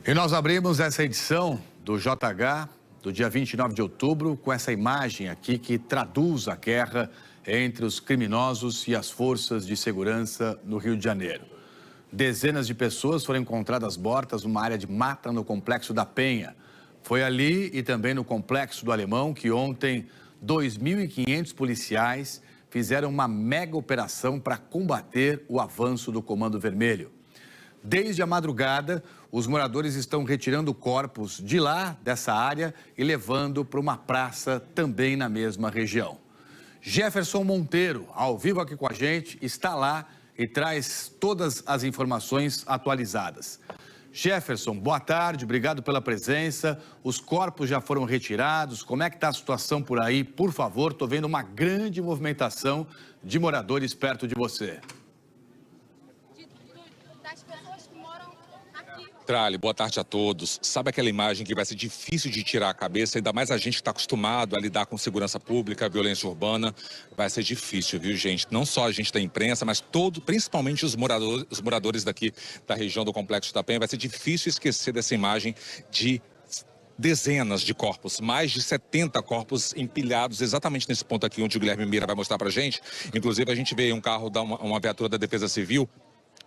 E nós abrimos essa edição do JH do dia 29 de outubro com essa imagem aqui que traduz a guerra entre os criminosos e as forças de segurança no Rio de Janeiro. Dezenas de pessoas foram encontradas mortas numa área de mata no Complexo da Penha. Foi ali e também no Complexo do Alemão que ontem 2.500 policiais fizeram uma mega operação para combater o avanço do Comando Vermelho. Desde a madrugada, os moradores estão retirando corpos de lá, dessa área, e levando para uma praça também na mesma região. Jefferson Monteiro, ao vivo aqui com a gente, está lá e traz todas as informações atualizadas. Jefferson, boa tarde, obrigado pela presença. Os corpos já foram retirados, como é que está a situação por aí? Por favor, estou vendo uma grande movimentação de moradores perto de você. Trali, boa tarde a todos. Sabe aquela imagem que vai ser difícil de tirar a cabeça, ainda mais a gente que está acostumado a lidar com segurança pública, violência urbana, vai ser difícil, viu, gente? Não só a gente da imprensa, mas principalmente os moradores daqui da região do Complexo da Penha, vai ser difícil esquecer dessa imagem de dezenas de corpos, mais de 70 corpos empilhados exatamente nesse ponto aqui onde o Guilherme Mira vai mostrar pra gente. Inclusive a gente vê um carro, uma viatura da Defesa Civil,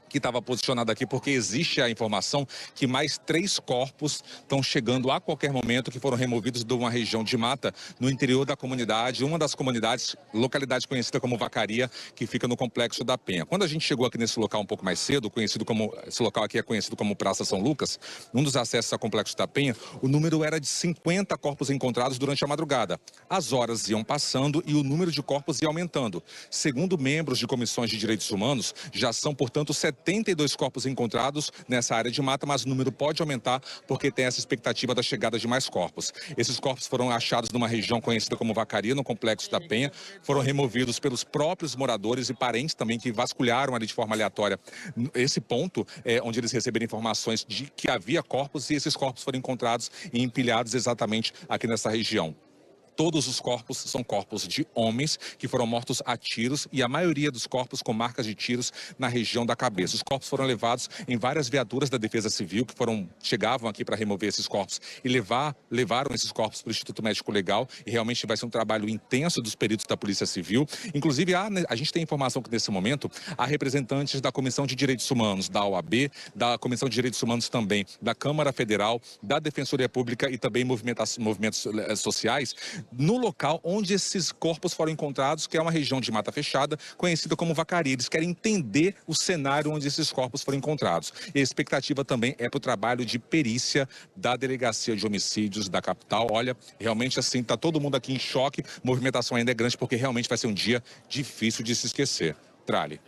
que estava posicionado aqui porque existe a informação que mais 3 corpos estão chegando a qualquer momento, que foram removidos de uma região de mata no interior da comunidade, uma das comunidades, localidade conhecida como Vacaria, que fica no Complexo da Penha. Quando a gente chegou aqui nesse local um pouco mais cedo, esse local aqui é conhecido como Praça São Lucas, um dos acessos ao Complexo da Penha, o número era de 50 corpos encontrados durante a madrugada. As horas iam passando e o número de corpos ia aumentando. Segundo membros de comissões de direitos humanos, já são, portanto, 72 corpos encontrados nessa área de mata, mas o número pode aumentar porque tem essa expectativa da chegada de mais corpos. Esses corpos foram achados numa região conhecida como Vacaria, no Complexo da Penha, foram removidos pelos próprios moradores e parentes também que vasculharam ali de forma aleatória esse ponto, onde eles receberam informações de que havia corpos e esses corpos foram encontrados e empilhados exatamente aqui nessa região. Todos os corpos são corpos de homens que foram mortos a tiros e a maioria dos corpos com marcas de tiros na região da cabeça. Os corpos foram levados em várias viaturas da Defesa Civil que chegavam aqui para remover esses corpos e levaram esses corpos para o Instituto Médico Legal e realmente vai ser um trabalho intenso dos peritos da Polícia Civil. Inclusive, a gente tem informação que nesse momento há representantes da Comissão de Direitos Humanos, da OAB, da Comissão de Direitos Humanos também, da Câmara Federal, da Defensoria Pública e também movimentos sociais, no local onde esses corpos foram encontrados, que é uma região de mata fechada, conhecida como Vacaria. Eles querem entender o cenário onde esses corpos foram encontrados. E a expectativa também é para o trabalho de perícia da Delegacia de Homicídios da capital. Olha, realmente assim, está todo mundo aqui em choque, a movimentação ainda é grande, porque realmente vai ser um dia difícil de se esquecer. Trali.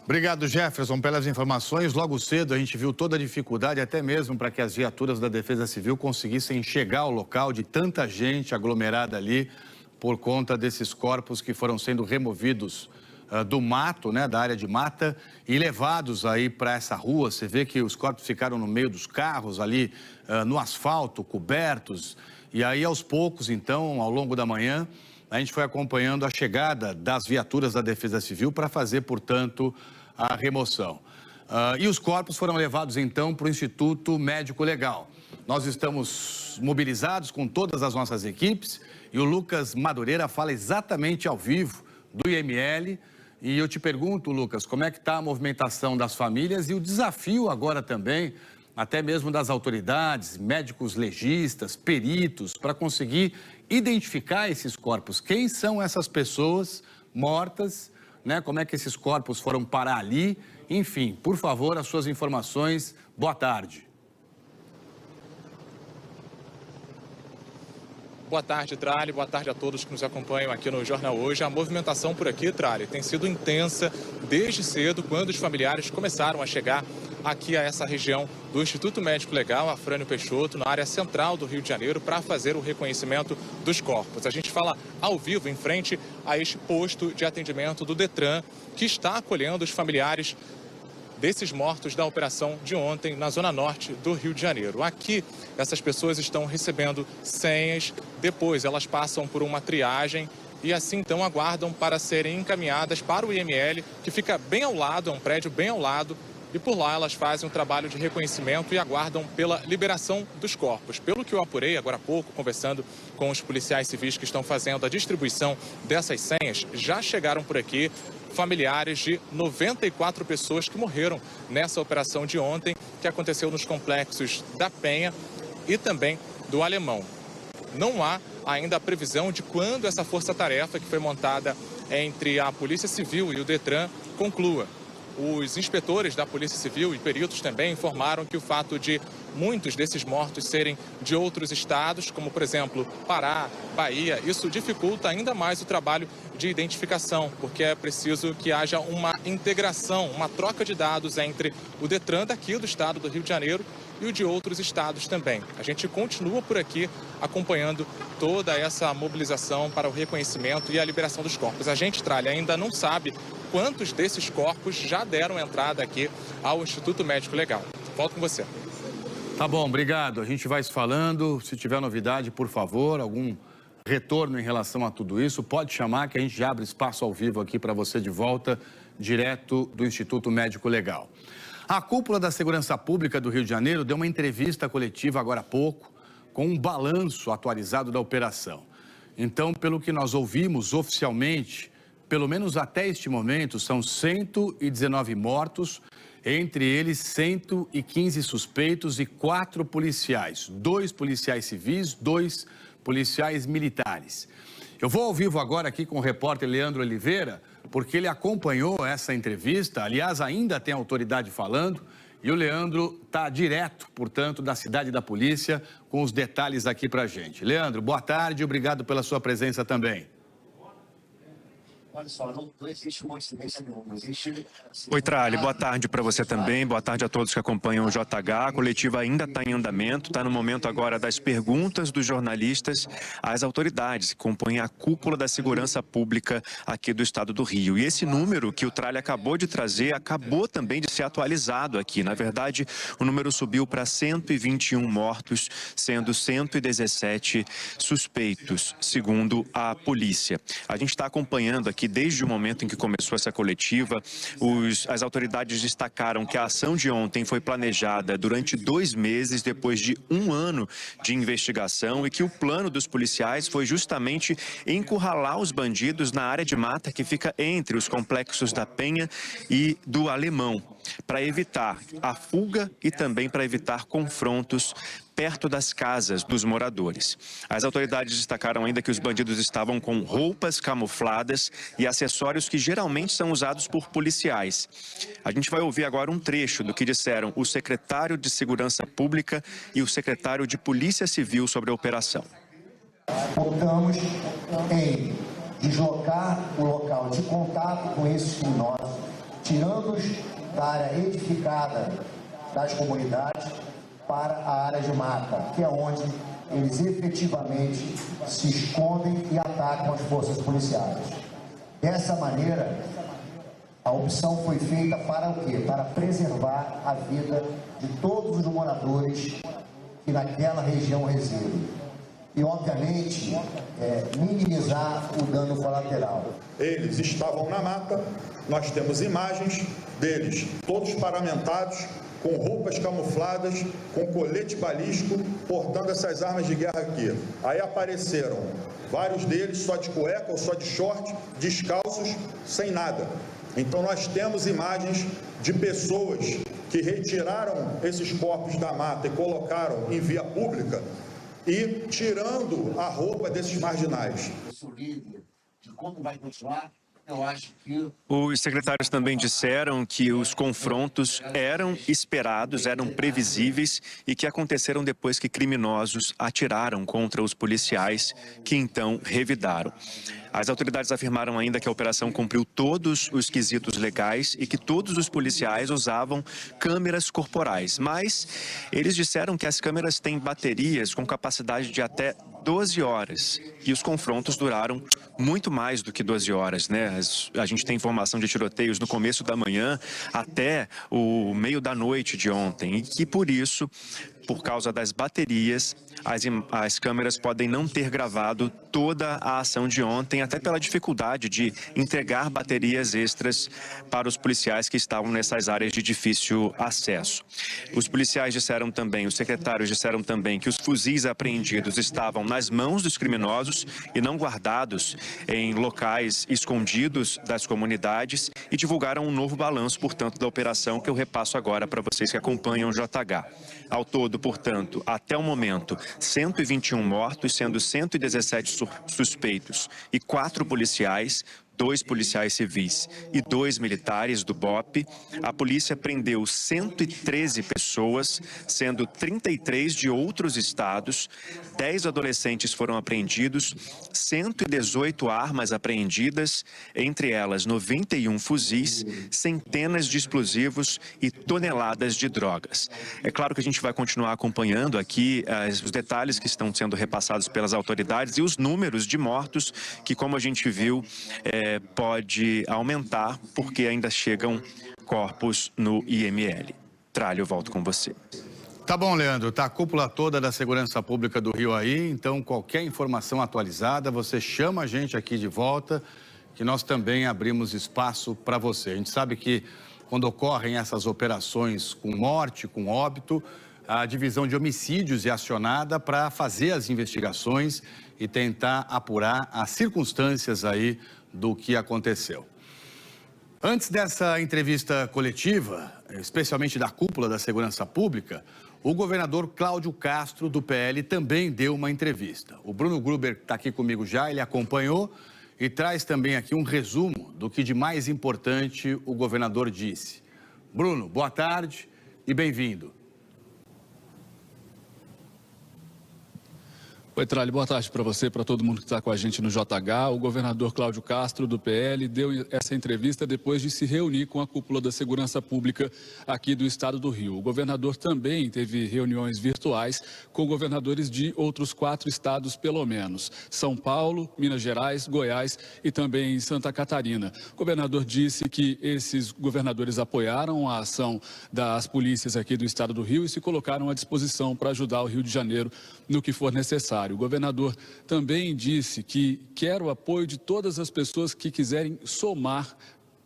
Obrigado, Jefferson, pelas informações. Logo cedo a gente viu toda a dificuldade, até mesmo para que as viaturas da Defesa Civil conseguissem chegar ao local de tanta gente aglomerada ali por conta desses corpos que foram sendo removidos do mato, né, da área de mata e levados aí para essa rua. Você vê que os corpos ficaram no meio dos carros ali, no asfalto, cobertos. E aí, aos poucos, então, ao longo da manhã, a gente foi acompanhando a chegada das viaturas da Defesa Civil para fazer, portanto, a remoção. E os corpos foram levados, então, para o Instituto Médico Legal. Nós estamos mobilizados com todas as nossas equipes e o Lucas Madureira fala exatamente ao vivo do IML. E eu te pergunto, Lucas, como é que está a movimentação das famílias e o desafio agora também, até mesmo das autoridades, médicos legistas, peritos, para conseguir identificar esses corpos. Quem são essas pessoas mortas, né? Como é que esses corpos foram parar ali? Enfim, por favor, as suas informações. Boa tarde. Boa tarde, Trali. Boa tarde a todos que nos acompanham aqui no Jornal Hoje. A movimentação por aqui, Trali, tem sido intensa desde cedo, quando os familiares começaram a chegar aqui a essa região do Instituto Médico Legal, Afrânio Peixoto, na área central do Rio de Janeiro, para fazer o reconhecimento dos corpos. A gente fala ao vivo em frente a este posto de atendimento do Detran, que está acolhendo os familiares desses mortos da operação de ontem na zona norte do Rio de Janeiro. Aqui, essas pessoas estão recebendo senhas, depois elas passam por uma triagem e assim então aguardam para serem encaminhadas para o IML, que fica bem ao lado, é um prédio bem ao lado e por lá elas fazem um trabalho de reconhecimento e aguardam pela liberação dos corpos. Pelo que eu apurei agora há pouco, conversando com os policiais civis que estão fazendo a distribuição dessas senhas, já chegaram por aqui familiares de 94 pessoas que morreram nessa operação de ontem, que aconteceu nos complexos da Penha e também do Alemão. Não há ainda a previsão de quando essa força-tarefa que foi montada entre a Polícia Civil e o Detran conclua. Os inspetores da Polícia Civil e peritos também informaram que o fato de muitos desses mortos serem de outros estados, como por exemplo Pará, Bahia, isso dificulta ainda mais o trabalho de identificação, porque é preciso que haja uma integração, uma troca de dados entre o Detran daqui do estado do Rio de Janeiro e o de outros estados também. A gente continua por aqui acompanhando toda essa mobilização para o reconhecimento e a liberação dos corpos. A gente, Tralha, ainda não sabe quantos desses corpos já deram entrada aqui ao Instituto Médico Legal. Volto com você. Tá bom, obrigado. A gente vai se falando. Se tiver novidade, por favor, algum retorno em relação a tudo isso, pode chamar que a gente já abre espaço ao vivo aqui para você de volta, direto do Instituto Médico Legal. A cúpula da Segurança Pública do Rio de Janeiro deu uma entrevista coletiva agora há pouco, com um balanço atualizado da operação. Então, pelo que nós ouvimos oficialmente, pelo menos até este momento, são 119 mortos, entre eles 115 suspeitos e 4 policiais, 2 policiais civis, 2 policiais militares. Eu vou ao vivo agora aqui com o repórter Leandro Oliveira, porque ele acompanhou essa entrevista, aliás, ainda tem autoridade falando, e o Leandro está direto, portanto, da cidade da polícia, com os detalhes aqui para a gente. Leandro, boa tarde, obrigado pela sua presença também. Olha só, não existe coincidência nenhuma, existe... Oi, Tralli, boa tarde para você também, boa tarde a todos que acompanham o JH. A coletiva ainda está em andamento, está no momento agora das perguntas dos jornalistas às autoridades que compõem a cúpula da segurança pública aqui do estado do Rio. E esse número que o Tralli acabou de trazer acabou também de ser atualizado aqui. Na verdade, o número subiu para 121 mortos, sendo 117 suspeitos, segundo a polícia. A gente está acompanhando aqui desde o momento em que começou essa coletiva. As autoridades destacaram que a ação de ontem foi planejada durante 2 meses, depois de 1 ano de investigação, e que o plano dos policiais foi justamente encurralar os bandidos na área de mata que fica entre os complexos da Penha e do Alemão, para evitar a fuga e também para evitar confrontos perto das casas dos moradores. As autoridades destacaram ainda que os bandidos estavam com roupas camufladas e acessórios que geralmente são usados por policiais. A gente vai ouvir agora um trecho do que disseram o secretário de Segurança Pública e o secretário de Polícia Civil sobre a operação. Optamos em deslocar o local de contato com esses criminosos, tirando-os da área edificada das comunidades para a área de mata, que é onde eles efetivamente se escondem e atacam as forças policiais. Dessa maneira, a opção foi feita para o quê? Para preservar a vida de todos os moradores que naquela região residem. E, obviamente, minimizar o dano colateral. Eles estavam na mata, nós temos imagens deles, todos paramentados, com roupas camufladas, com colete balístico, portando essas armas de guerra aqui. Aí apareceram vários deles só de cueca ou só de short, descalços, sem nada. Então nós temos imagens de pessoas que retiraram esses corpos da mata e colocaram em via pública e tirando a roupa desses marginais. Eu sou líder de como vai continuar. Eu acho que... Os secretários também disseram que os confrontos eram esperados, eram previsíveis e que aconteceram depois que criminosos atiraram contra os policiais, que então revidaram. As autoridades afirmaram ainda que a operação cumpriu todos os quesitos legais e que todos os policiais usavam câmeras corporais. Mas eles disseram que as câmeras têm baterias com capacidade de até 12 horas. E os confrontos duraram muito mais do que 12 horas, né? A gente tem informação de tiroteios no começo da manhã até o meio da noite de ontem. E que, por isso, por causa das baterias, as câmeras podem não ter gravado toda a ação de ontem, até pela dificuldade de entregar baterias extras para os policiais que estavam nessas áreas de difícil acesso. Os policiais disseram também, os secretários disseram também que os fuzis apreendidos estavam nas mãos dos criminosos e não guardados em locais escondidos das comunidades e divulgaram um novo balanço, portanto, da operação que eu repasso agora para vocês que acompanham o JH. Ao todo, portanto, até o momento, 121 mortos, sendo 117 suspeitos e 4 policiais, 2 policiais civis e 2 militares do BOP. A polícia prendeu 113 pessoas, sendo 33 de outros estados, 10 adolescentes foram apreendidos, 118 armas apreendidas, entre elas 91 fuzis, centenas de explosivos e toneladas de drogas. É claro que a gente vai continuar acompanhando aqui os detalhes que estão sendo repassados pelas autoridades e os números de mortos que, como a gente viu, pode aumentar porque ainda chegam corpos no IML. Tralho, eu volto com você. Tá bom, Leandro. Tá a cúpula toda da Segurança Pública do Rio aí, então qualquer informação atualizada, você chama a gente aqui de volta, que nós também abrimos espaço para você. A gente sabe que quando ocorrem essas operações com morte, com óbito, a divisão de homicídios é acionada para fazer as investigações e tentar apurar as circunstâncias aí do que aconteceu. Antes dessa entrevista coletiva, especialmente da cúpula da Segurança Pública, o governador Cláudio Castro, do PL, também deu uma entrevista. O Bruno Gruber está aqui comigo já, ele acompanhou e traz também aqui um resumo do que de mais importante o governador disse. Bruno, boa tarde e bem-vindo. Oi, Tralho, boa tarde para você, para todo mundo que está com a gente no JH. O governador Cláudio Castro, do PL, deu essa entrevista depois de se reunir com a cúpula da Segurança Pública aqui do estado do Rio. O governador também teve reuniões virtuais com governadores de outros 4 estados, pelo menos. São Paulo, Minas Gerais, Goiás e também Santa Catarina. O governador disse que esses governadores apoiaram a ação das polícias aqui do estado do Rio e se colocaram à disposição para ajudar o Rio de Janeiro no que for necessário. O governador também disse que quer o apoio de todas as pessoas que quiserem somar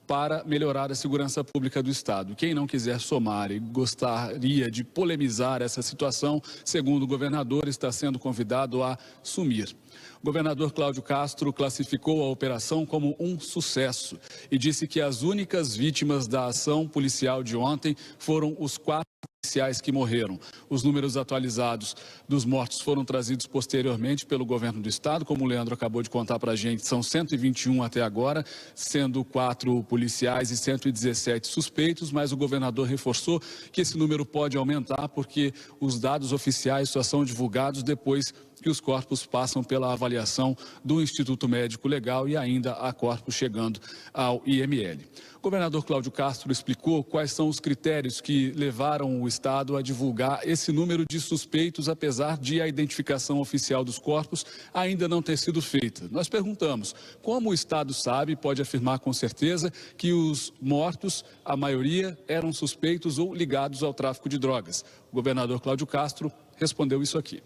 para melhorar a segurança pública do estado. Quem não quiser somar e gostaria de polemizar essa situação, segundo o governador, está sendo convidado a sumir. O governador Cláudio Castro classificou a operação como um sucesso e disse que as únicas vítimas da ação policial de ontem foram os 4 policiais que morreram. Os números atualizados dos mortos foram trazidos posteriormente pelo governo do estado, como o Leandro acabou de contar para a gente, são 121 até agora, sendo 4 policiais e 117 suspeitos, mas o governador reforçou que esse número pode aumentar porque os dados oficiais só são divulgados depois que os corpos passam pela avaliação do Instituto Médico Legal e ainda há corpos chegando ao IML. O governador Cláudio Castro explicou quais são os critérios que levaram o estado a divulgar esse número de suspeitos, apesar de a identificação oficial dos corpos ainda não ter sido feita. Nós perguntamos como o estado sabe, pode afirmar com certeza, que os mortos, a maioria, eram suspeitos ou ligados ao tráfico de drogas. O governador Cláudio Castro respondeu isso aqui.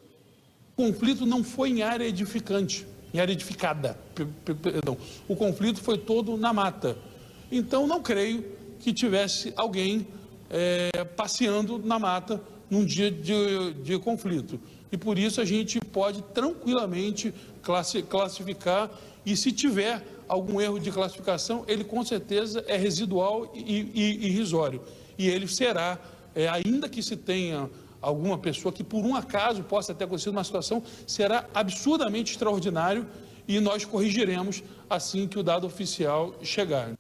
O conflito não foi em área edificante, em área edificada, perdão. O conflito foi todo na mata. Então, não creio que tivesse alguém passeando na mata num dia de conflito. E por isso a gente pode tranquilamente classificar e se tiver algum erro de classificação, ele com certeza é residual e irrisório. E ele será, ainda que se tenha alguma pessoa que por um acaso possa ter acontecido uma situação, será absurdamente extraordinário e nós corrigiremos assim que o dado oficial chegar.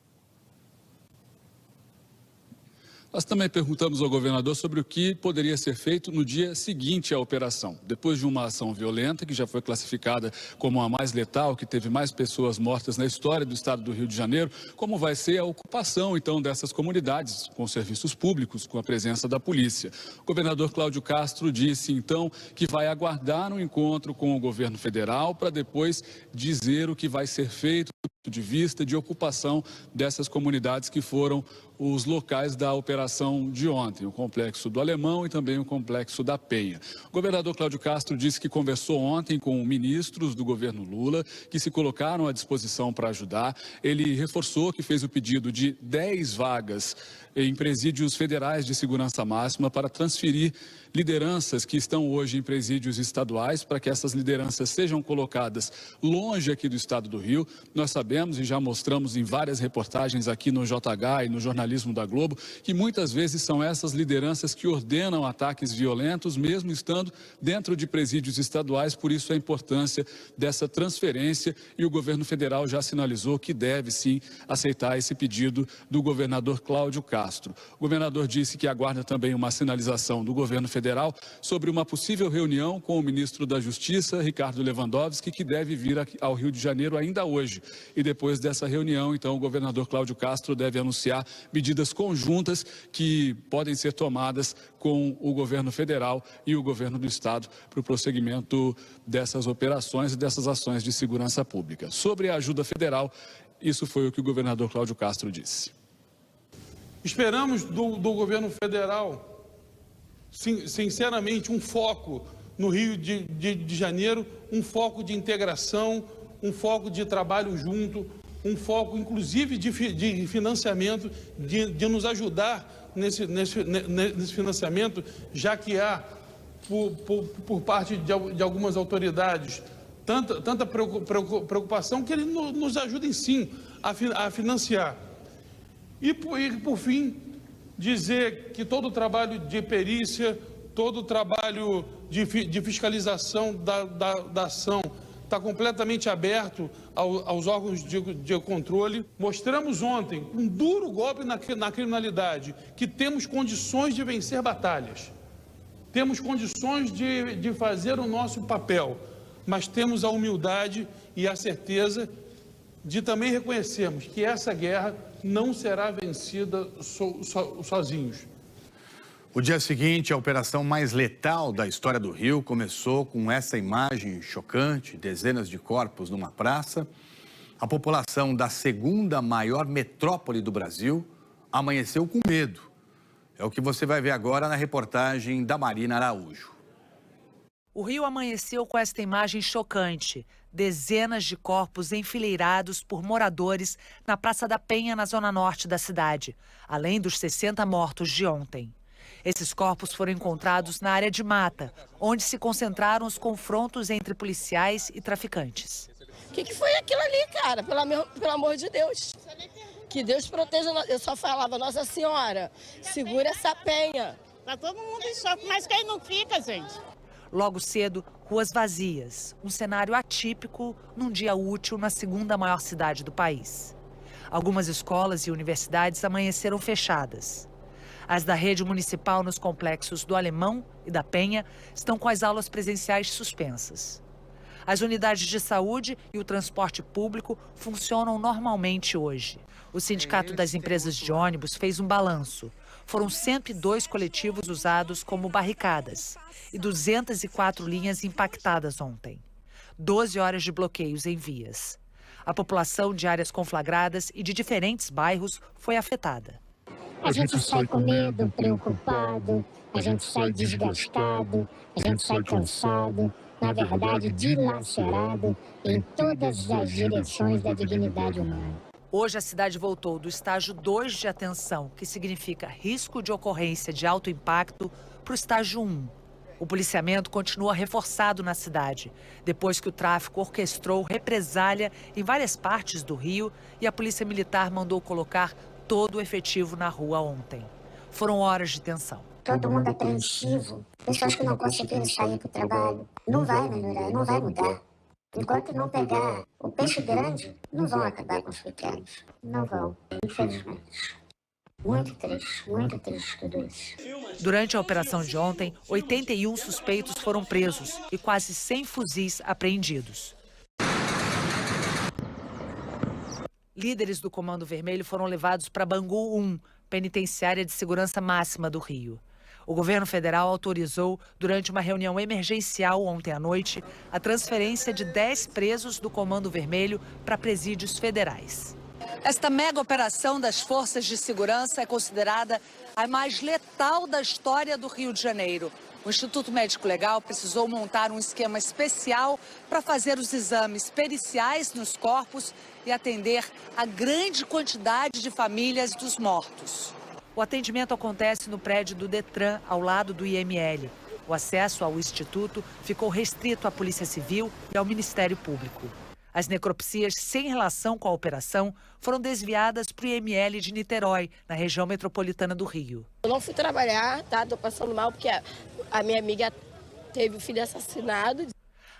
Nós também perguntamos ao governador sobre o que poderia ser feito no dia seguinte à operação. Depois de uma ação violenta, que já foi classificada como a mais letal, que teve mais pessoas mortas na história do estado do Rio de Janeiro, como vai ser a ocupação, então, dessas comunidades, com serviços públicos, com a presença da polícia. O governador Cláudio Castro disse, então, que vai aguardar um encontro com o governo federal para depois dizer o que vai ser feito de vista de ocupação dessas comunidades que foram os locais da operação de ontem, o Complexo do Alemão e também o Complexo da Penha. O governador Cláudio Castro disse que conversou ontem com ministros do governo Lula, que se colocaram à disposição para ajudar. Ele reforçou que fez o pedido de 10 vagas em presídios federais de segurança máxima para transferir lideranças que estão hoje em presídios estaduais, para que essas lideranças sejam colocadas longe aqui do estado do Rio. Nós sabemos e já mostramos em várias reportagens aqui no JH e no jornalismo da Globo, que muitas vezes são essas lideranças que ordenam ataques violentos, mesmo estando dentro de presídios estaduais. Por isso a importância dessa transferência, e o governo federal já sinalizou que deve sim aceitar esse pedido do governador Cláudio Castro. O governador disse que aguarda também uma sinalização do governo federal sobre uma possível reunião com o ministro da Justiça, Ricardo Lewandowski, que deve vir ao Rio de Janeiro ainda hoje. E depois dessa reunião, então, o governador Cláudio Castro deve anunciar medidas conjuntas que podem ser tomadas com o governo federal e o governo do estado para o prosseguimento dessas operações e dessas ações de segurança pública. Sobre a ajuda federal, isso foi o que o governador Cláudio Castro disse. Esperamos do governo federal, sinceramente, um foco no Rio de Janeiro, um foco de integração, um foco de trabalho junto, um foco, inclusive, de financiamento, de nos ajudar nesse financiamento, já que há, por parte de algumas autoridades, tanta preocupação que eles nos ajudem, sim, a financiar. E, por fim, dizer que todo o trabalho de perícia, todo o trabalho de fiscalização da ação está completamente aberto aos órgãos de controle. Mostramos ontem um duro golpe na criminalidade, que temos condições de vencer batalhas, temos condições de fazer o nosso papel, mas temos a humildade e a certeza de também reconhecermos que essa guerra não será vencida sozinhos. O dia seguinte, a operação mais letal da história do Rio começou com essa imagem chocante, dezenas de corpos numa praça. A população da segunda maior metrópole do Brasil amanheceu com medo. É o que você vai ver agora na reportagem da Marina Araújo. O Rio amanheceu com esta imagem chocante. Dezenas de corpos enfileirados por moradores na Praça da Penha, na zona norte da cidade, além dos 60 mortos de ontem. Esses corpos foram encontrados na área de mata, onde se concentraram os confrontos entre policiais e traficantes. O que foi aquilo ali, cara? Pelo amor de Deus. Que Deus proteja. Eu só falava, Nossa Senhora, segura essa penha. Tá todo mundo em choque, mas quem não fica, gente? Logo cedo, ruas vazias, um cenário atípico num dia útil na segunda maior cidade do país. Algumas escolas e universidades amanheceram fechadas. As da rede municipal nos complexos do Alemão e da Penha estão com as aulas presenciais suspensas. As unidades de saúde e o transporte público funcionam normalmente hoje. O Sindicato das Empresas de Ônibus fez um balanço. Foram 102 coletivos usados como barricadas e 204 linhas impactadas ontem. 12 horas de bloqueios em vias. A população de áreas conflagradas e de diferentes bairros foi afetada. A gente sai com medo, preocupado, a gente sai desgastado, a gente sai cansado, na verdade dilacerado em todas as direções da dignidade humana. Hoje a cidade voltou do estágio 2 de atenção, que significa risco de ocorrência de alto impacto, para o estágio 1. O policiamento continua reforçado na cidade, depois que o tráfico orquestrou represália em várias partes do Rio e a Polícia Militar mandou colocar todo o efetivo na rua ontem. Foram horas de tensão. Todo mundo apreensivo, pessoas que não conseguiram sair para o trabalho. Não vai melhorar, não vai mudar. Enquanto não pegar o peixe grande, não vão acabar com os pequenos. Não vão, infelizmente. Muito triste tudo isso. Durante a operação de ontem, 81 suspeitos foram presos e quase 100 fuzis apreendidos. Líderes do Comando Vermelho foram levados para Bangu 1, penitenciária de segurança máxima do Rio. O governo federal autorizou, durante uma reunião emergencial ontem à noite, a transferência de 10 presos do Comando Vermelho para presídios federais. Esta mega operação das forças de segurança é considerada a mais letal da história do Rio de Janeiro. O Instituto Médico Legal precisou montar um esquema especial para fazer os exames periciais nos corpos e atender a grande quantidade de famílias dos mortos. O atendimento acontece no prédio do Detran, ao lado do IML. O acesso ao Instituto ficou restrito à Polícia Civil e ao Ministério Público. As necropsias sem relação com a operação foram desviadas para o IML de Niterói, na região metropolitana do Rio. Eu não fui trabalhar, tá? Tô passando mal porque a minha amiga teve o filho assassinado.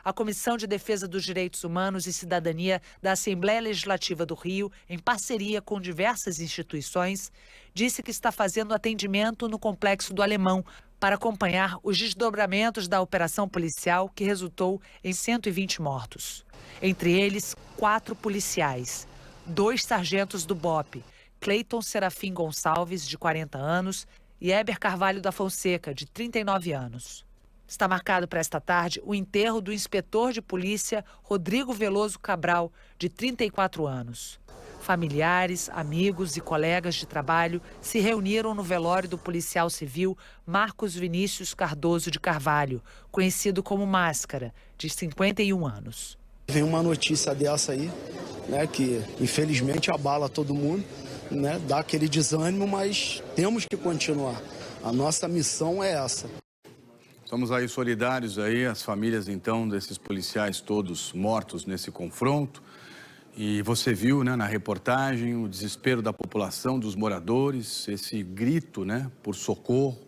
A Comissão de Defesa dos Direitos Humanos e Cidadania da Assembleia Legislativa do Rio, em parceria com diversas instituições, disse que está fazendo atendimento no Complexo do Alemão para acompanhar os desdobramentos da operação policial que resultou em 120 mortos. Entre eles, 4 policiais, 2 sargentos do BOPE, Cleiton Serafim Gonçalves, de 40 anos, e Heber Carvalho da Fonseca, de 39 anos. Está marcado para esta tarde o enterro do inspetor de polícia Rodrigo Veloso Cabral, de 34 anos. Familiares, amigos e colegas de trabalho se reuniram no velório do policial civil Marcos Vinícius Cardoso de Carvalho, conhecido como Máscara, de 51 anos. Vem uma notícia dessa aí, né, que infelizmente abala todo mundo, né, dá aquele desânimo, mas temos que continuar. A nossa missão é essa. Estamos aí solidários aí, as famílias então desses policiais todos mortos nesse confronto. E você viu, né, na reportagem o desespero da população, dos moradores, esse grito, né, por socorro,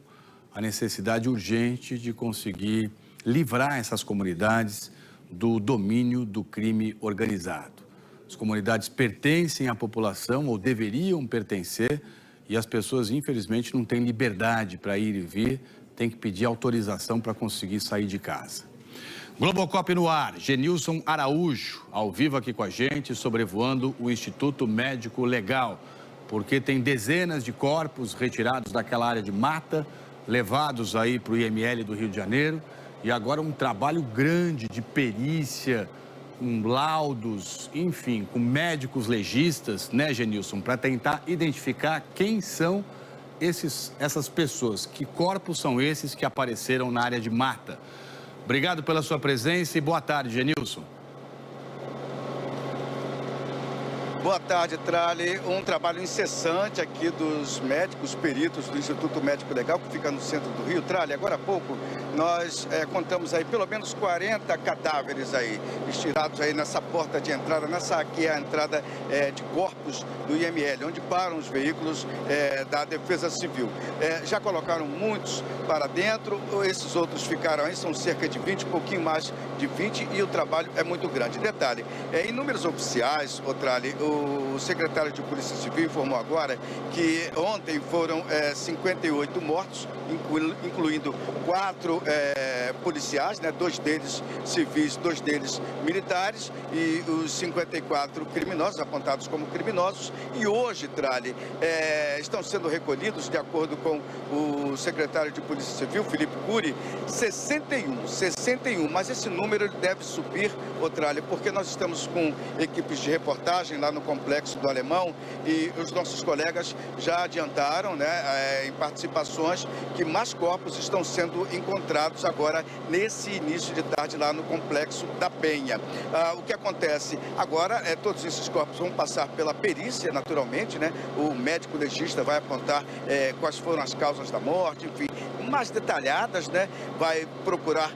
a necessidade urgente de conseguir livrar essas comunidades do domínio do crime organizado. As comunidades pertencem à população ou deveriam pertencer e as pessoas infelizmente não têm liberdade para ir e vir, tem que pedir autorização para conseguir sair de casa. Globocop no ar, Genilson Araújo, ao vivo aqui com a gente, sobrevoando o Instituto Médico Legal, porque tem dezenas de corpos retirados daquela área de mata, levados aí para o IML do Rio de Janeiro, e agora um trabalho grande de perícia, com laudos, enfim, com médicos legistas, né, Genilson, para tentar identificar quem são essas pessoas, que corpos são esses que apareceram na área de mata. Obrigado pela sua presença e boa tarde, Genilson. Boa tarde, Trali. Um trabalho incessante aqui dos médicos peritos do Instituto Médico Legal, que fica no centro do Rio. Trali, agora há pouco nós contamos aí pelo menos 40 cadáveres aí, estirados aí nessa porta de entrada, nessa aqui é a entrada de corpos do IML, onde param os veículos da Defesa Civil. Já colocaram muitos para dentro, esses outros ficaram aí, são cerca de 20, pouquinho mais de 20, e o trabalho é muito grande. Detalhe, em números oficiais, Trali, o secretário de Polícia Civil informou agora que ontem foram 58 mortos, incluindo 4 policiais, né, 2 deles civis, 2 deles militares, e os 54 criminosos, apontados como criminosos. E hoje, Trali, estão sendo recolhidos, de acordo com o secretário de Polícia Civil, Felipe Cury, 61, mas esse número deve subir, Trali, porque nós estamos com equipes de reportagem lá no Complexo do Alemão e os nossos colegas já adiantaram, né, em participações, que mais corpos estão sendo encontrados agora nesse início de tarde lá no Complexo da Penha. O que acontece agora é todos esses corpos vão passar pela perícia, naturalmente, né? O médico legista vai apontar quais foram as causas da morte, enfim, mais detalhadas, né? Vai procurar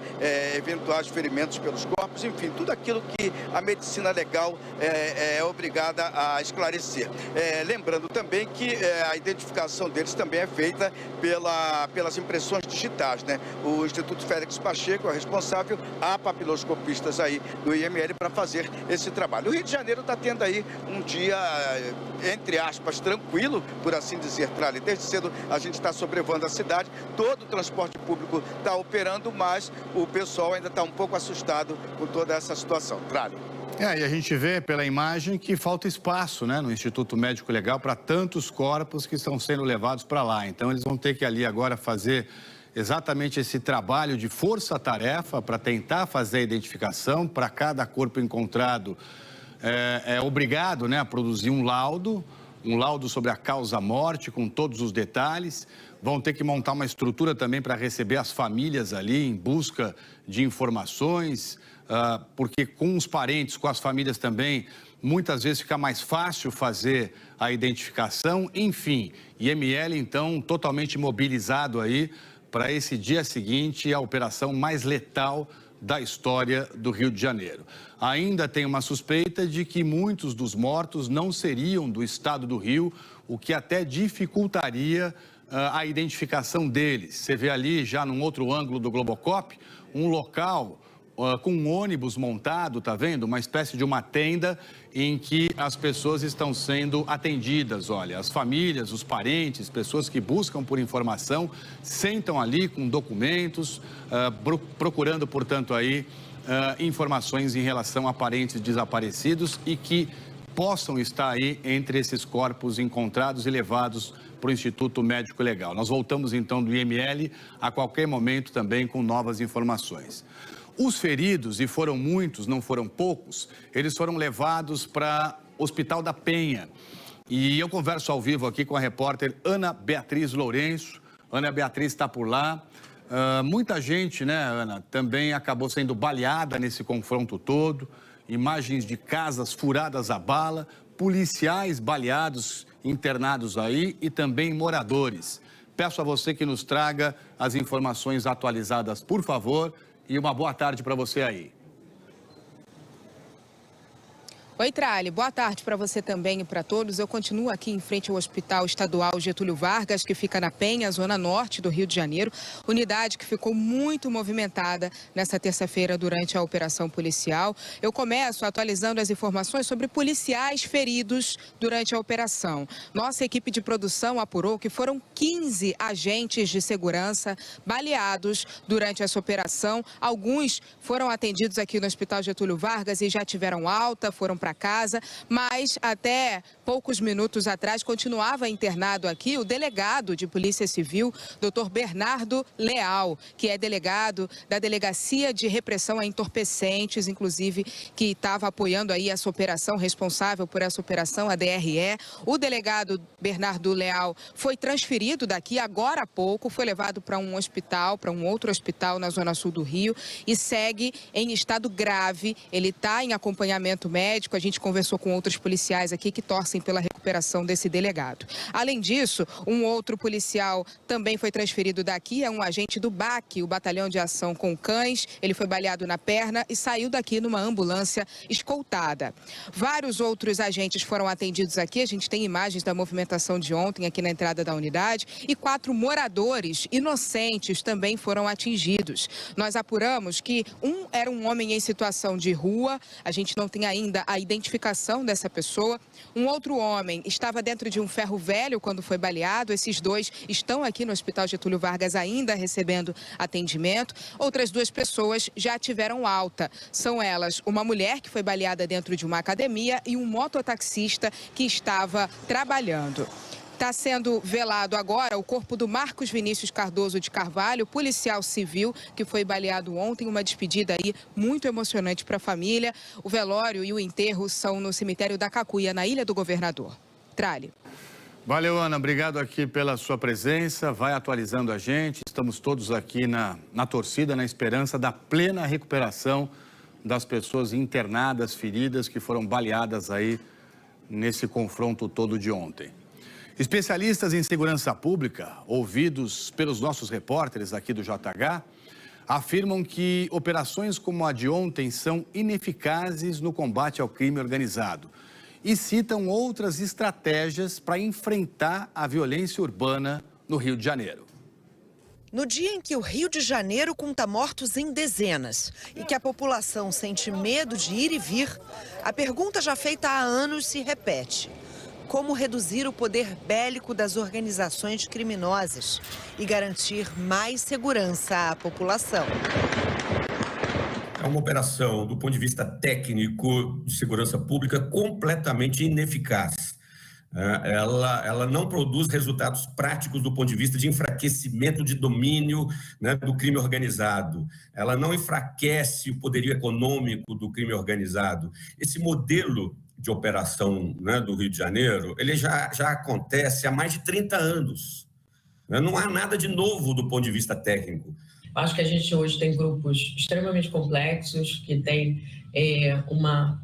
eventuais ferimentos pelos corpos, enfim, tudo aquilo que a medicina legal é obrigada a esclarecer. Lembrando também que a identificação deles também é feita pelas impressões digitais, né? O Instituto Félix Pacheco é responsável, há papiloscopistas aí do IML para fazer esse trabalho. O Rio de Janeiro está tendo aí um dia, entre aspas, tranquilo, por assim dizer, Trali. Desde cedo a gente está sobrevoando a cidade, todo o transporte público está operando, mas o pessoal ainda está um pouco assustado com toda essa situação. Trali. E a gente vê pela imagem que falta espaço, né, no Instituto Médico Legal para tantos corpos que estão sendo levados para lá. Então eles vão ter que ali agora fazer exatamente esse trabalho de força-tarefa para tentar fazer a identificação. Para cada corpo encontrado, é obrigado, né, a produzir um laudo sobre a causa-morte, com todos os detalhes. Vão ter que montar uma estrutura também para receber as famílias ali em busca de informações, porque com os parentes, com as famílias também, muitas vezes fica mais fácil fazer a identificação. Enfim, IML, então, totalmente mobilizado aí para esse dia seguinte, a operação mais letal da história do Rio de Janeiro. Ainda tem uma suspeita de que muitos dos mortos não seriam do estado do Rio, o que até dificultaria a identificação deles. Você vê ali, já num outro ângulo do Globocop, um local com um ônibus montado, tá vendo? Uma espécie de uma tenda em que as pessoas estão sendo atendidas. Olha, as famílias, os parentes, pessoas que buscam por informação, sentam ali com documentos, procurando, portanto, aí informações em relação a parentes desaparecidos e que possam estar aí entre esses corpos encontrados e levados para o Instituto Médico Legal. Nós voltamos, então, do IML a qualquer momento também com novas informações. Os feridos, e foram muitos, não foram poucos, eles foram levados para o Hospital da Penha. E eu converso ao vivo aqui com a repórter Ana Beatriz Lourenço. Ana Beatriz está por lá. Muita gente, né, Ana, também acabou sendo baleada nesse confronto todo. Imagens de casas furadas a bala, policiais baleados, internados aí e também moradores. Peço a você que nos traga as informações atualizadas, por favor. E uma boa tarde para você aí. Oi, Trali. Boa tarde para você também e para todos. Eu continuo aqui em frente ao Hospital Estadual Getúlio Vargas, que fica na Penha, zona norte do Rio de Janeiro. Unidade que ficou muito movimentada nesta terça-feira durante a operação policial. Eu começo atualizando as informações sobre policiais feridos durante a operação. Nossa equipe de produção apurou que foram 15 agentes de segurança baleados durante essa operação. Alguns foram atendidos aqui no Hospital Getúlio Vargas e já tiveram alta, foram para casa, mas até poucos minutos atrás continuava internado aqui o delegado de Polícia Civil, Dr. Bernardo Leal, que é delegado da Delegacia de Repressão a Entorpecentes, inclusive que estava apoiando aí essa operação, responsável por essa operação, a DRE. O delegado Bernardo Leal foi transferido daqui agora há pouco, foi levado para um hospital, para um outro hospital na zona sul do Rio e segue em estado grave. Ele está em acompanhamento médico. A gente conversou com outros policiais aqui que torcem pela recuperação desse delegado. Além disso, um outro policial também foi transferido daqui, é um agente do BAC, o Batalhão de Ação com Cães. Ele foi baleado na perna e saiu daqui numa ambulância escoltada. Vários outros agentes foram atendidos aqui. A gente tem imagens da movimentação de ontem aqui na entrada da unidade e 4 moradores inocentes também foram atingidos. Nós apuramos que era um homem em situação de rua. A gente não tem ainda a identificação dessa pessoa. Um outro homem estava dentro de um ferro velho quando foi baleado. Esses dois estão aqui no Hospital Getúlio Vargas ainda recebendo atendimento. Outras 2 pessoas já tiveram alta. São elas uma mulher que foi baleada dentro de uma academia e um mototaxista que estava trabalhando. Está sendo velado agora o corpo do Marcos Vinícius Cardoso de Carvalho, policial civil, que foi baleado ontem. Uma despedida aí muito emocionante para a família. O velório e o enterro são no cemitério da Cacuia, na Ilha do Governador. Trali. Valeu, Ana. Obrigado aqui pela sua presença. Vai atualizando a gente. Estamos todos aqui na torcida, na esperança da plena recuperação das pessoas internadas, feridas, que foram baleadas aí nesse confronto todo de ontem. Especialistas em segurança pública, ouvidos pelos nossos repórteres aqui do JH, afirmam que operações como a de ontem são ineficazes no combate ao crime organizado e citam outras estratégias para enfrentar a violência urbana no Rio de Janeiro. No dia em que o Rio de Janeiro conta mortos em dezenas e que a população sente medo de ir e vir, a pergunta já feita há anos se repete. Como reduzir o poder bélico das organizações criminosas e garantir mais segurança à população? É uma operação, do ponto de vista técnico de segurança pública, completamente ineficaz. ela não produz resultados práticos do ponto de vista de enfraquecimento de domínio, né, do crime organizado. Ela não enfraquece o poderio econômico do crime organizado. Esse modelo de operação, né, do Rio de Janeiro, ele já acontece há mais de 30 anos. Não há nada de novo do ponto de vista técnico. Acho que a gente hoje tem grupos extremamente complexos, que têm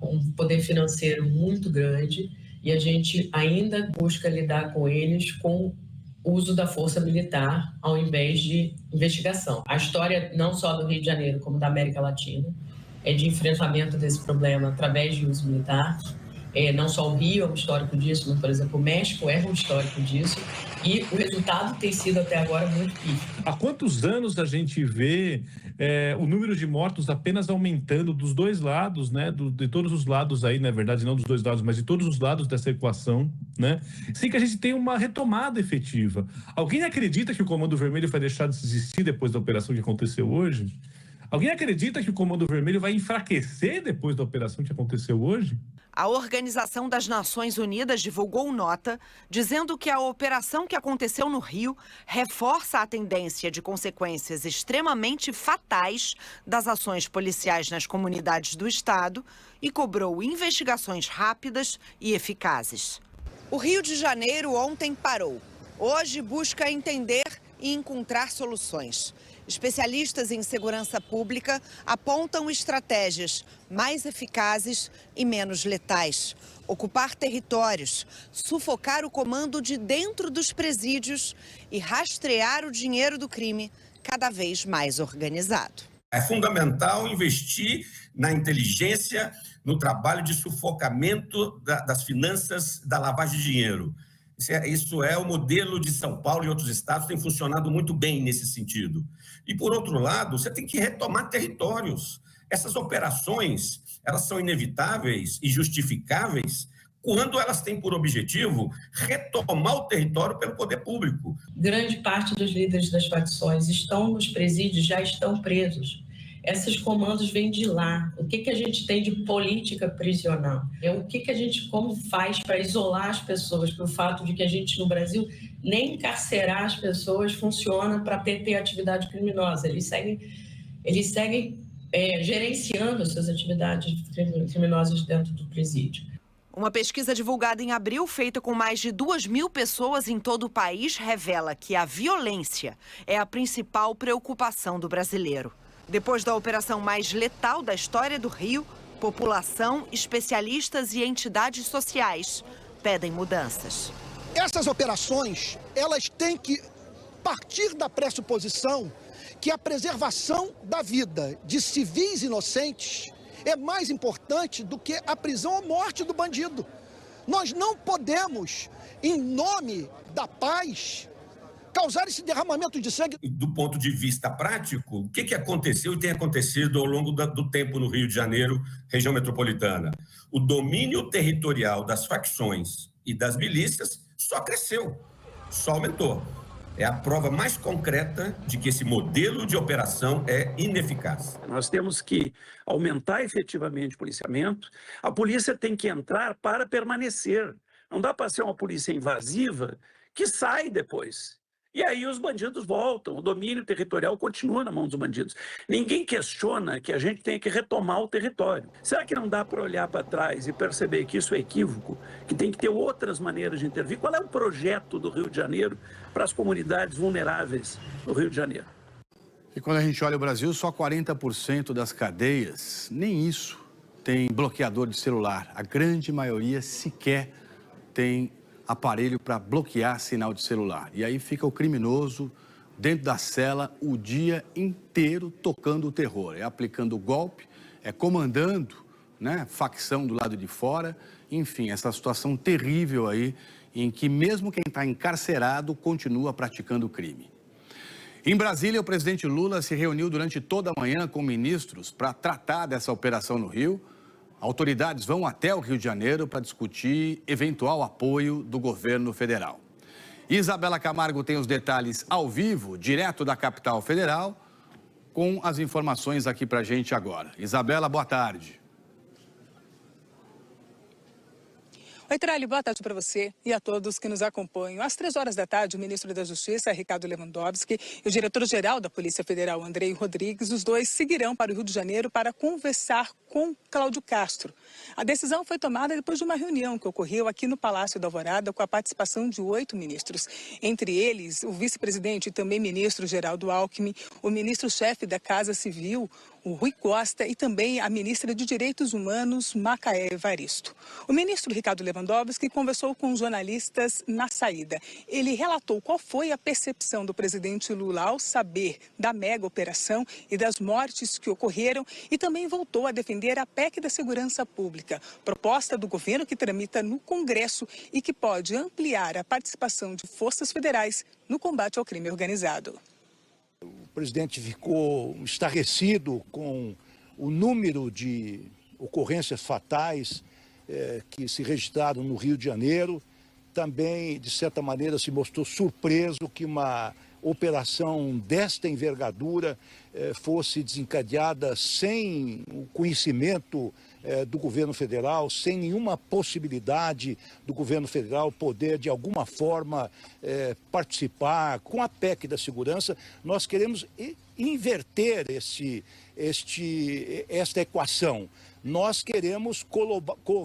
um poder financeiro muito grande, e a gente ainda busca lidar com eles com o uso da força militar ao invés de investigação. A história não só do Rio de Janeiro, como da América Latina, é de enfrentamento desse problema através de uso militar. Não só o Rio é um histórico disso, mas, por exemplo, o México é um histórico disso, e o resultado tem sido até agora muito pífio. Há quantos anos a gente vê o número de mortos apenas aumentando dos dois lados, né? De todos os lados aí, na verdade, não dos dois lados, mas de todos os lados dessa equação, né? Sem que a gente tenha uma retomada efetiva. Alguém acredita que o Comando Vermelho vai deixar de existir depois da operação que aconteceu hoje? Alguém acredita que o Comando Vermelho vai enfraquecer depois da operação que aconteceu hoje? A Organização das Nações Unidas divulgou nota dizendo que a operação que aconteceu no Rio reforça a tendência de consequências extremamente fatais das ações policiais nas comunidades do estado e cobrou investigações rápidas e eficazes. O Rio de Janeiro ontem parou. Hoje busca entender e encontrar soluções. Especialistas em segurança pública apontam estratégias mais eficazes e menos letais. Ocupar territórios, sufocar o comando de dentro dos presídios e rastrear o dinheiro do crime cada vez mais organizado. É fundamental investir na inteligência, no trabalho de sufocamento das finanças da lavagem de dinheiro. Isso é o modelo de São Paulo e outros estados, tem funcionado muito bem nesse sentido. E, por outro lado, você tem que retomar territórios. Essas operações, elas são inevitáveis e justificáveis quando elas têm por objetivo retomar o território pelo poder público. Grande parte dos líderes das facções estão nos presídios, já estão presos. Esses comandos vêm de lá. O que a gente tem de política prisional? O que a gente como faz para isolar as pessoas? Pelo fato de que a gente, no Brasil, nem encarcerar as pessoas funciona para ter atividade criminosa. Eles seguem gerenciando as suas atividades criminosas dentro do presídio. Uma pesquisa divulgada em abril, feita com mais de 2.000 pessoas em todo o país, revela que a violência é a principal preocupação do brasileiro. Depois da operação mais letal da história do Rio, população, especialistas e entidades sociais pedem mudanças. Essas operações, elas têm que partir da pressuposição que a preservação da vida de civis inocentes é mais importante do que a prisão ou morte do bandido. Nós não podemos, em nome da paz, causar esse derramamento de sangue. Do ponto de vista prático, o que aconteceu e tem acontecido ao longo do tempo no Rio de Janeiro, região metropolitana? O domínio territorial das facções e das milícias só cresceu, só aumentou. É a prova mais concreta de que esse modelo de operação é ineficaz. Nós temos que aumentar efetivamente o policiamento. A polícia tem que entrar para permanecer. Não dá para ser uma polícia invasiva que sai depois. E aí os bandidos voltam, o domínio territorial continua na mão dos bandidos. Ninguém questiona que a gente tenha que retomar o território. Será que não dá para olhar para trás e perceber que isso é equívoco, que tem que ter outras maneiras de intervir? Qual é o projeto do Rio de Janeiro para as comunidades vulneráveis do Rio de Janeiro? E quando a gente olha o Brasil, só 40% das cadeias, nem isso, tem bloqueador de celular. A grande maioria sequer tem aparelho para bloquear sinal de celular. E aí fica o criminoso dentro da cela o dia inteiro tocando o terror. É aplicando golpe, é comandando, né, facção do lado de fora. Enfim, essa situação terrível aí em que mesmo quem está encarcerado continua praticando crime. Em Brasília, o presidente Lula se reuniu durante toda a manhã com ministros para tratar dessa operação no Rio. Autoridades vão até o Rio de Janeiro para discutir eventual apoio do governo federal. Isabela Camargo tem os detalhes ao vivo, direto da capital federal, com as informações aqui para a gente agora. Isabela, boa tarde. Oi, Trali, boa tarde para você e a todos que nos acompanham. Às 3 horas da tarde, o ministro da Justiça, Ricardo Lewandowski, e o diretor-geral da Polícia Federal, Andrei Rodrigues, os dois seguirão para o Rio de Janeiro para conversar com Cláudio Castro. A decisão foi tomada depois de uma reunião que ocorreu aqui no Palácio da Alvorada com a participação de 8 ministros. Entre eles, o vice-presidente e também ministro Geraldo Alckmin, o ministro-chefe da Casa Civil, o Rui Costa, e também a ministra de Direitos Humanos, Macaé Evaristo. O ministro Ricardo Lewandowski conversou com jornalistas na saída. Ele relatou qual foi a percepção do presidente Lula ao saber da mega operação e das mortes que ocorreram e também voltou a defender a PEC da Segurança Pública, proposta do governo que tramita no Congresso e que pode ampliar a participação de forças federais no combate ao crime organizado. O presidente ficou estarrecido com o número de ocorrências fatais que se registraram no Rio de Janeiro. Também, de certa maneira, se mostrou surpreso que uma operação desta envergadura fosse desencadeada sem o conhecimento do governo federal, sem nenhuma possibilidade do governo federal poder, de alguma forma, participar. Com a PEC da segurança, nós queremos inverter esta equação. Nós queremos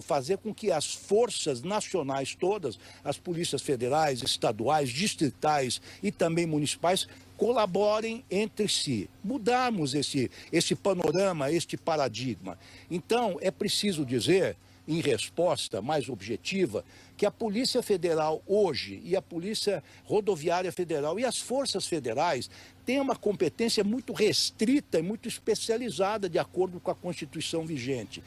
fazer com que as forças nacionais todas, as polícias federais, estaduais, distritais e também municipais, colaborem entre si, mudarmos esse panorama, este paradigma. Então, é preciso dizer, em resposta mais objetiva, que a Polícia Federal hoje e a Polícia Rodoviária Federal e as forças federais têm uma competência muito restrita e muito especializada de acordo com a Constituição vigente.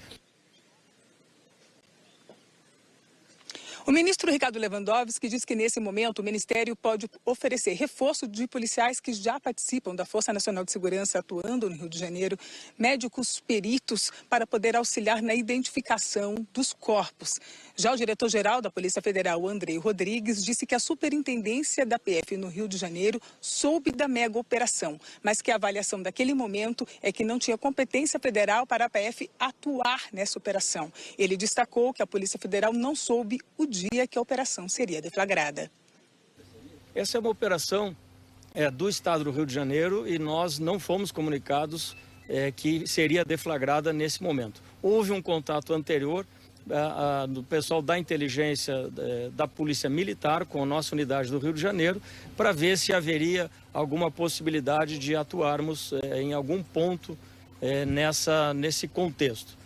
O ministro Ricardo Lewandowski diz que, nesse momento, o Ministério pode oferecer reforço de policiais que já participam da Força Nacional de Segurança atuando no Rio de Janeiro, médicos peritos para poder auxiliar na identificação dos corpos. Já o diretor-geral da Polícia Federal, Andrei Rodrigues, disse que a superintendência da PF no Rio de Janeiro soube da mega operação, mas que a avaliação daquele momento é que não tinha competência federal para a PF atuar nessa operação. Ele destacou que a Polícia Federal não soube o dia que a operação seria deflagrada. Essa é uma operação do Estado do Rio de Janeiro e nós não fomos comunicados que seria deflagrada nesse momento. Houve um contato anterior do pessoal da inteligência da Polícia Militar com a nossa unidade do Rio de Janeiro para ver se haveria alguma possibilidade de atuarmos em algum ponto nesse contexto.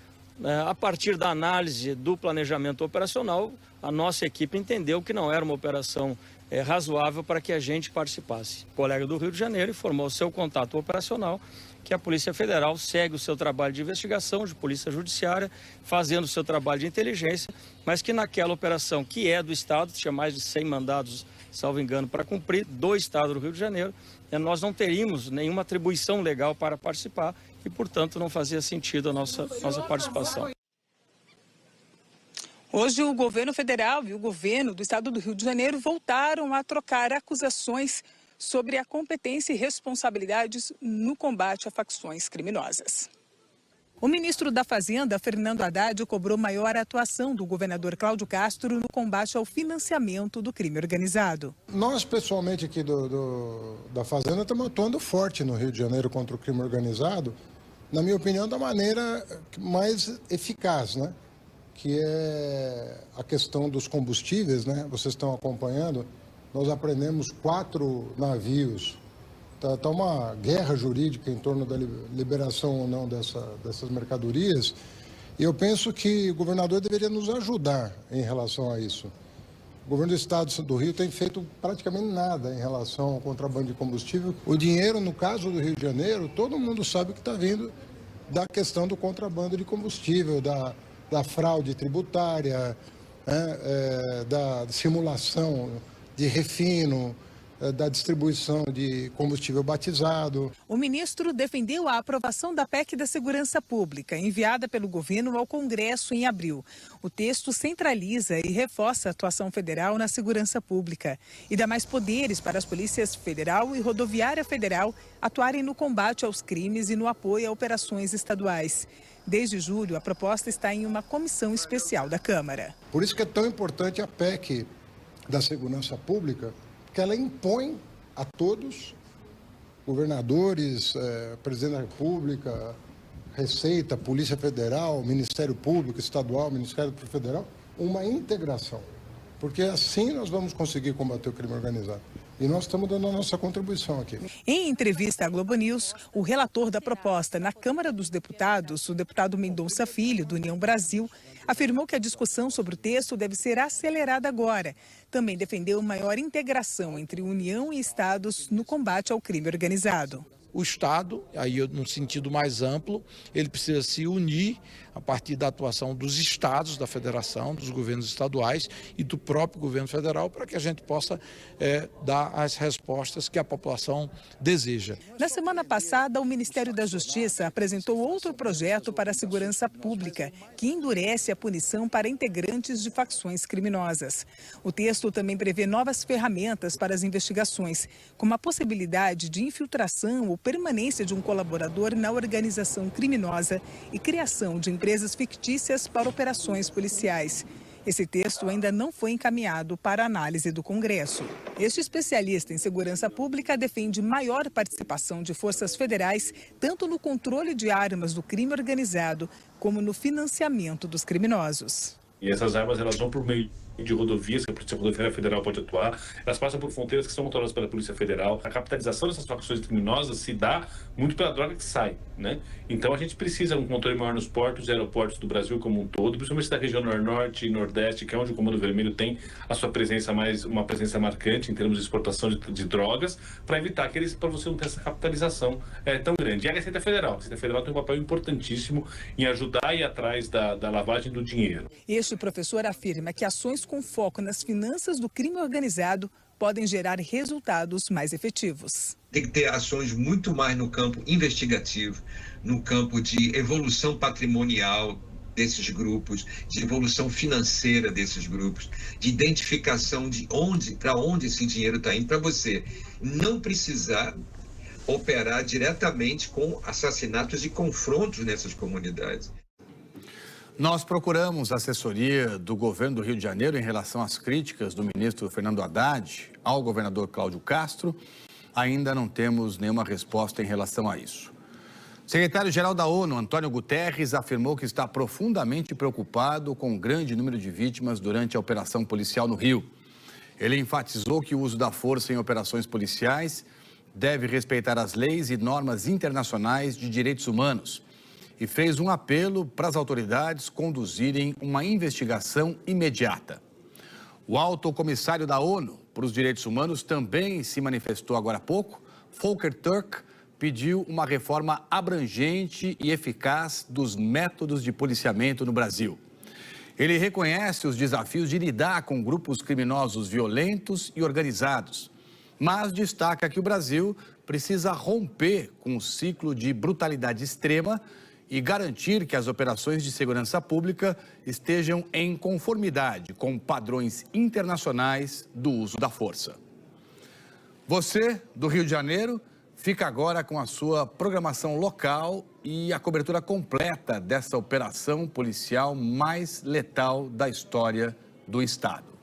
A partir da análise do planejamento operacional, a nossa equipe entendeu que não era uma operação razoável para que a gente participasse. O colega do Rio de Janeiro informou seu contato operacional que a Polícia Federal segue o seu trabalho de investigação, de polícia judiciária, fazendo o seu trabalho de inteligência, mas que naquela operação que é do Estado, tinha mais de 100 mandados, salvo engano, para cumprir, do Estado do Rio de Janeiro, nós não teríamos nenhuma atribuição legal para participar e, portanto, não fazia sentido a nossa participação. Hoje, o governo federal e o governo do Estado do Rio de Janeiro voltaram a trocar acusações sobre a competência e responsabilidades no combate a facções criminosas. O ministro da Fazenda, Fernando Haddad, cobrou maior atuação do governador Cláudio Castro no combate ao financiamento do crime organizado. Nós, pessoalmente, aqui da Fazenda, estamos atuando forte no Rio de Janeiro contra o crime organizado, na minha opinião, da maneira mais eficaz, né? Que é a questão dos combustíveis, né? Vocês estão acompanhando, nós apreendemos 4 navios. Está uma guerra jurídica em torno da liberação ou não dessas mercadorias. E eu penso que o governador deveria nos ajudar em relação a isso. O governo do Estado do Rio tem feito praticamente nada em relação ao contrabando de combustível. O dinheiro, no caso do Rio de Janeiro, todo mundo sabe que está vindo da questão do contrabando de combustível, da fraude tributária, da simulação de refino, da distribuição de combustível batizado. O ministro defendeu a aprovação da PEC da Segurança Pública, enviada pelo governo ao Congresso em abril. O texto centraliza e reforça a atuação federal na segurança pública e dá mais poderes para as polícias federal e rodoviária federal atuarem no combate aos crimes e no apoio a operações estaduais. Desde julho, a proposta está em uma comissão especial da Câmara. Por isso que é tão importante a PEC da Segurança Pública, que ela impõe a todos, governadores, presidente da República, Receita, Polícia Federal, Ministério Público Estadual, Ministério Federal, uma integração. Porque assim nós vamos conseguir combater o crime organizado. E nós estamos dando a nossa contribuição aqui. Em entrevista à Globo News, o relator da proposta na Câmara dos Deputados, o deputado Mendonça Filho, do União Brasil, afirmou que a discussão sobre o texto deve ser acelerada agora. Também defendeu maior integração entre União e Estados no combate ao crime organizado. O Estado, aí no sentido mais amplo, ele precisa se unir a partir da atuação dos estados, da federação, dos governos estaduais e do próprio governo federal para que a gente possa dar as respostas que a população deseja. Na semana passada, o Ministério da Justiça apresentou outro projeto para a segurança pública, que endurece a punição para integrantes de facções criminosas. O texto também prevê novas ferramentas para as investigações, como a possibilidade de infiltração ou permanência de um colaborador na organização criminosa e criação de empresas fictícias para operações policiais. Esse texto ainda não foi encaminhado para análise do Congresso. Este especialista em segurança pública defende maior participação de forças federais, tanto no controle de armas do crime organizado, como no financiamento dos criminosos. E essas armas, elas vão por meio de rodovias que a Polícia Rodoviária Federal pode atuar, elas passam por fronteiras que são controladas pela Polícia Federal. A capitalização dessas facções criminosas se dá muito pela droga que sai, né? Então a gente precisa de um controle maior nos portos e aeroportos do Brasil como um todo, principalmente da região Norte e Nordeste, que é onde o Comando Vermelho tem a sua presença uma presença marcante em termos de exportação de drogas, para evitar para você não ter essa capitalização tão grande. E a Receita Federal tem um papel importantíssimo em ajudar a ir atrás da lavagem do dinheiro. Este professor afirma que ações com foco nas finanças do crime organizado podem gerar resultados mais efetivos. Tem que ter ações muito mais no campo investigativo, no campo de evolução patrimonial desses grupos, de evolução financeira desses grupos, de identificação de para onde esse dinheiro está indo, para você não precisar operar diretamente com assassinatos e confrontos nessas comunidades. Nós procuramos a assessoria do governo do Rio de Janeiro em relação às críticas do ministro Fernando Haddad ao governador Cláudio Castro. Ainda não temos nenhuma resposta em relação a isso. O secretário-geral da ONU, Antônio Guterres, afirmou que está profundamente preocupado com o grande número de vítimas durante a operação policial no Rio. Ele enfatizou que o uso da força em operações policiais deve respeitar as leis e normas internacionais de direitos humanos e fez um apelo para as autoridades conduzirem uma investigação imediata. O alto comissário da ONU para os Direitos Humanos também se manifestou agora há pouco. Volker Turk pediu uma reforma abrangente e eficaz dos métodos de policiamento no Brasil. Ele reconhece os desafios de lidar com grupos criminosos violentos e organizados, mas destaca que o Brasil precisa romper com o ciclo de brutalidade extrema e garantir que as operações de segurança pública estejam em conformidade com padrões internacionais do uso da força. Você, do Rio de Janeiro, fica agora com a sua programação local e a cobertura completa dessa operação policial mais letal da história do estado.